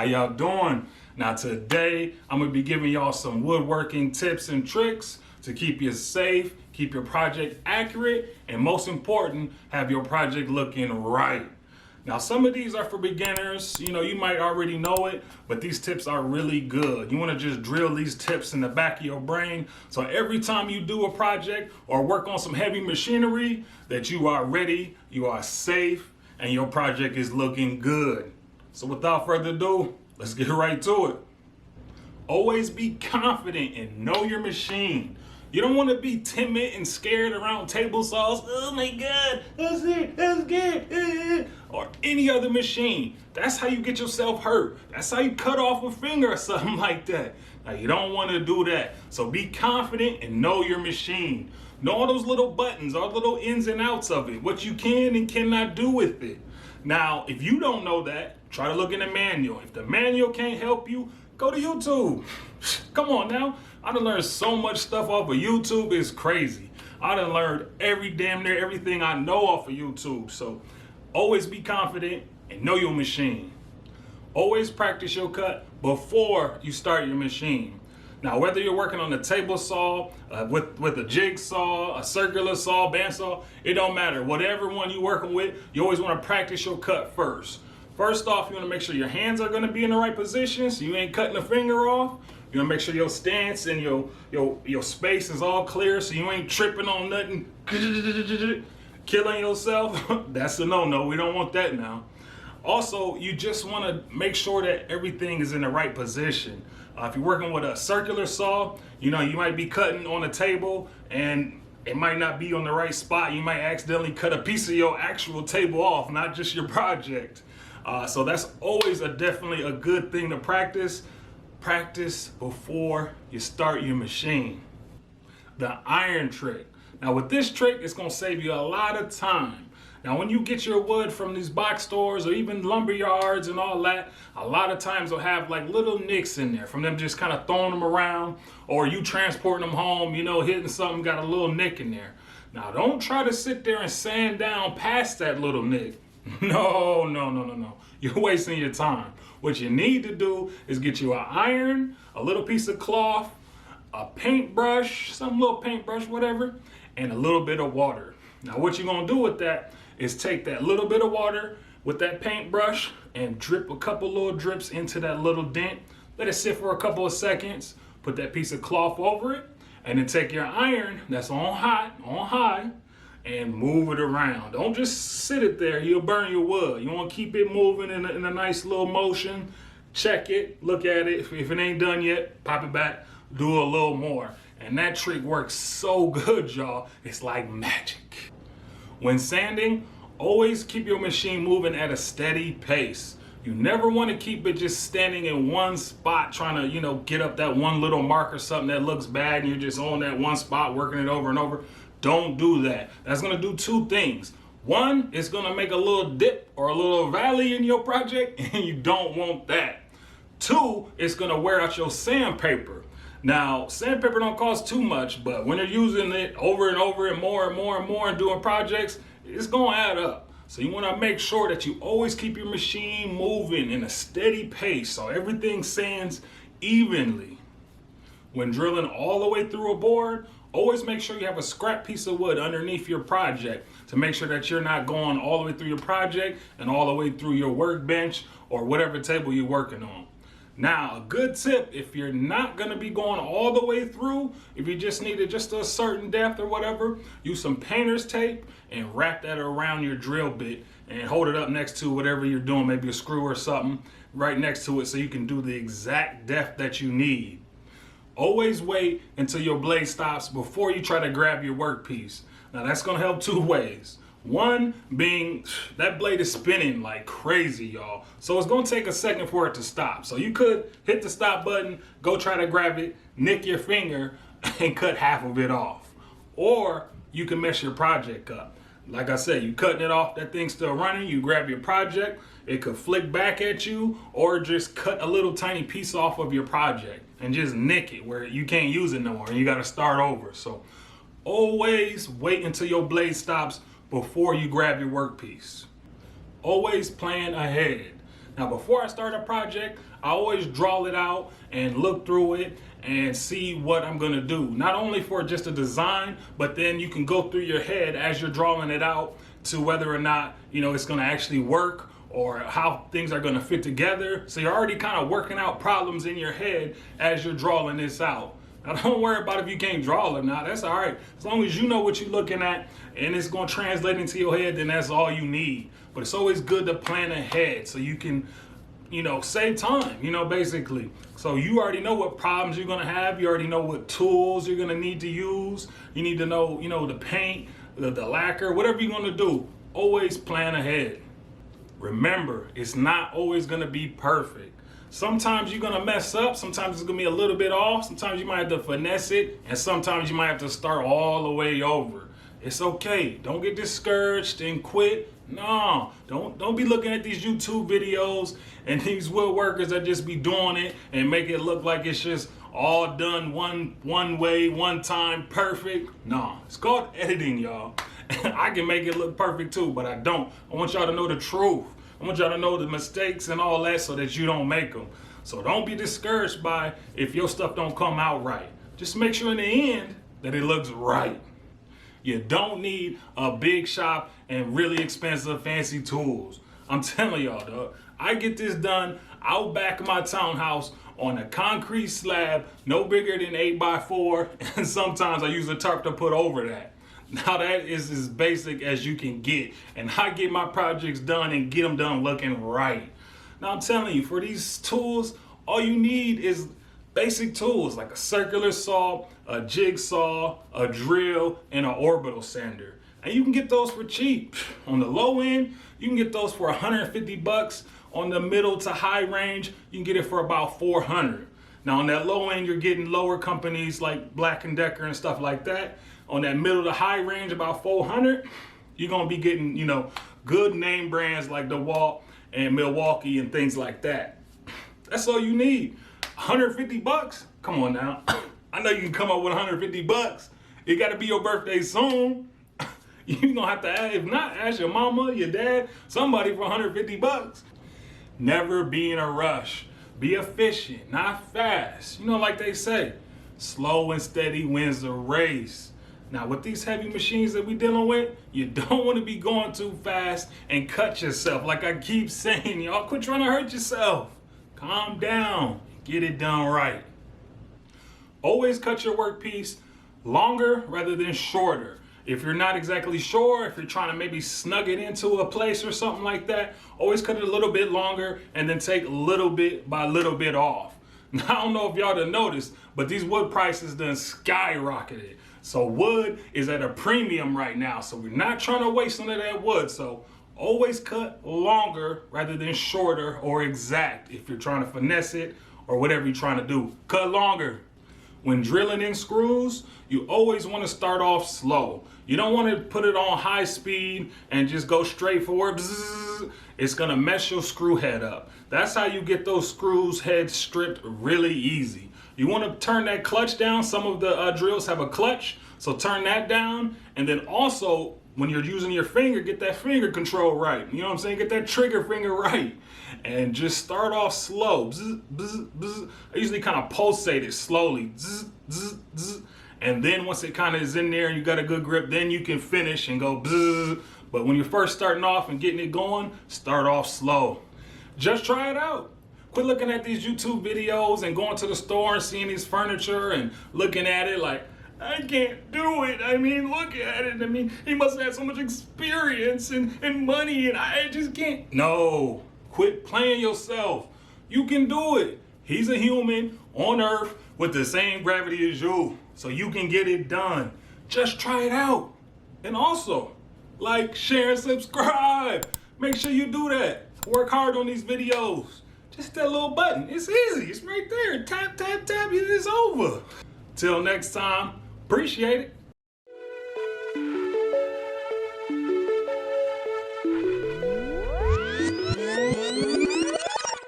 y'all doing? Now today, I'm gonna be giving y'all some woodworking tips and tricks to keep you safe, keep your project accurate, and most important, have your project looking right. Now, some of these are for beginners. You know, you might already know it, but these tips are really good. You wanna just drill these tips in the back of your brain, so every time you do a project or work on some heavy machinery, that you are ready, you are safe, and your project is looking good. So without further ado, let's get right to it. Always be confident and know your machine. You don't want to be timid and scared around table saws. Oh my God, that's good. Or any other machine. That's how you get yourself hurt. That's how you cut off a finger or something like that. Now you don't want to do that. So be confident and know your machine. Know all those little buttons, all little ins and outs of it, what you can and cannot do with it. Now, if you don't know that, try to look in the manual. If the manual can't help you, go to YouTube. Come on now. I done learned so much stuff off of YouTube, it's crazy. I done learned damn near everything I know off of YouTube. So always be confident and know your machine. Always practice your cut before you start your machine. Now, whether you're working on a table saw, with a jigsaw, a circular saw, bandsaw, it don't matter. Whatever one you're working with, you always want to practice your cut first. First off, you want to make sure your hands are going to be in the right position so you ain't cutting a finger off. You want to make sure your stance and your space is all clear so you ain't tripping on nothing, killing yourself. That's a no-no. We don't want that now. Also, you just want to make sure that everything is in the right position. If you're working with a circular saw, you know, you might be cutting on a table and it might not be on the right spot. You might accidentally cut a piece of your actual table off, not just your project. So that's always definitely a good thing to practice. Practice before you start your machine. The iron trick. Now with this trick, it's gonna save you a lot of time. Now when you get your wood from these box stores or even lumber yards and all that, a lot of times they'll have like little nicks in there from them just kind of throwing them around, or you transporting them home, you know, hitting something, got a little nick in there. Now don't try to sit there and sand down past that little nick. No. You're wasting your time. What you need to do is get you an iron, a little piece of cloth, a paintbrush, some little paintbrush, whatever, and a little bit of water. Now what you're gonna do with that is take that little bit of water with that paintbrush and drip a couple little drips into that little dent. Let it sit for a couple of seconds. Put that piece of cloth over it, and then take your iron that's on high, and move it around. Don't just sit it there, you'll burn your wood. You wanna keep it moving in a nice little motion. Check it, look at it. If it ain't done yet, pop it back, do a little more. And that trick works so good, y'all. It's like magic. When sanding, always keep your machine moving at a steady pace. You never wanna keep it just standing in one spot trying to, you know, get up that one little mark or something that looks bad and you're just on that one spot working it over and over. Don't do that. That's gonna do two things. One, it's gonna make a little dip or a little valley in your project, and you don't want that. Two, it's gonna wear out your sandpaper. Now, sandpaper don't cost too much, but when you're using it over and over and more and doing projects, it's gonna add up. So you wanna make sure that you always keep your machine moving in a steady pace so everything sands evenly. When drilling all the way through a board, always make sure you have a scrap piece of wood underneath your project to make sure that you're not going all the way through your project and all the way through your workbench or whatever table you're working on. Now, a good tip, if you're not gonna be going all the way through, if you just need it just a certain depth or whatever, use some painter's tape and wrap that around your drill bit and hold it up next to whatever you're doing, maybe a screw or something, right next to it so you can do the exact depth that you need. Always wait until your blade stops before you try to grab your workpiece. Now that's gonna help two ways. One being that blade is spinning like crazy, y'all. So it's gonna take a second for it to stop. So you could hit the stop button, go try to grab it, nick your finger, and cut half of it off. Or you can mess your project up. Like I said, you cutting it off, that thing's still running, you grab your project, it could flick back at you, or just cut a little tiny piece off of your project and just nick it where you can't use it no more and you gotta start over. So always wait until your blade stops before you grab your workpiece. Always plan ahead. Now, before I start a project, I always draw it out and look through it and see what I'm gonna do. Not only for just a design, but then you can go through your head as you're drawing it out to whether or not, it's gonna actually work or how things are gonna fit together. So you're already kind of working out problems in your head as you're drawing this out. Now, don't worry about if you can't draw or not. That's all right. As long as you know what you're looking at and it's going to translate into your head, then that's all you need. But it's always good to plan ahead so you can, save time, basically. So you already know what problems you're going to have. You already know what tools you're going to need to use. You need to know, the paint, the lacquer, whatever you're going to do. Always plan ahead. Remember, it's not always going to be perfect. Sometimes you're gonna mess up, sometimes it's gonna be a little bit off, sometimes you might have to finesse it, and sometimes you might have to start all the way over. It's okay, don't get discouraged and quit. No, don't be looking at these YouTube videos and these woodworkers that just be doing it and make it look like it's just all done one way, one time, perfect. No, it's called editing, y'all. I can make it look perfect too, but I don't. I want y'all to know the truth. I want y'all to know the mistakes and all that so that you don't make them. So don't be discouraged by if your stuff don't come out right. Just make sure in the end that it looks right. You don't need a big shop and really expensive fancy tools. I'm telling y'all, dog. I get this done out back of my townhouse on a concrete slab, no bigger than 8x4, and sometimes I use a tarp to put over that. Now that is as basic as you can get. And I get my projects done and get them done looking right. Now I'm telling you, for these tools, all you need is basic tools like a circular saw, a jigsaw, a drill, and an orbital sander. And you can get those for cheap. On the low end, you can get those for 150 bucks. On the middle to high range, you can get it for about 400. Now on that low end, you're getting lower companies like Black & Decker and stuff like that. On that middle to high range, about 400, you're gonna be getting, good name brands like dewalt and Milwaukee and things like that. That's all you need. 150 bucks? Come on now. I know you can come up with 150 bucks. It gotta be your birthday soon. You're gonna have to ask, if not, ask your mama, your dad, somebody for 150 bucks. Never be in a rush. Be efficient, not fast. Like they say, slow and steady wins the race. Now, with these heavy machines that we're dealing with, you don't want to be going too fast and cut yourself. Like I keep saying, y'all, quit trying to hurt yourself. Calm down, get it done right. Always cut your workpiece longer rather than shorter. If you're not exactly sure, if you're trying to maybe snug it into a place or something like that, always cut it a little bit longer and then take little bit by little bit off. Now, I don't know if y'all done noticed, but these wood prices done skyrocketed. So wood is at a premium right now. So we're not trying to waste none of that wood. So always cut longer rather than shorter or exact if you're trying to finesse it or whatever you're trying to do. Cut longer. When drilling in screws, you always want to start off slow. You don't want to put it on high speed and just go straight forward. Bzzz. It's going to mess your screw head up. That's how you get those screws heads stripped really easy. You want to turn that clutch down. Some of the drills have a clutch, so turn that down. And then also, when you're using your finger, get that finger control right. You know what I'm saying? Get that trigger finger right. And just start off slow. Bzz, bzz, bzz. I usually kind of pulsate it slowly. Bzz, bzz, bzz. And then once it kind of is in there and you got a good grip, then you can finish and go bzz. But when you're first starting off and getting it going, start off slow. Just try it out. Quit looking at these YouTube videos and going to the store and seeing these furniture and looking at it like, I can't do it. I mean, look at it. I mean, he must have had so much experience and money and I just can't. No, quit playing yourself. You can do it. He's a human on Earth with the same gravity as you, so you can get it done. Just try it out. And also, like, share, and subscribe. Make sure you do that. Work hard on these videos. Just hit that little button. It's easy. It's right there. Tap, tap, tap. It is over. Till next time. Appreciate it.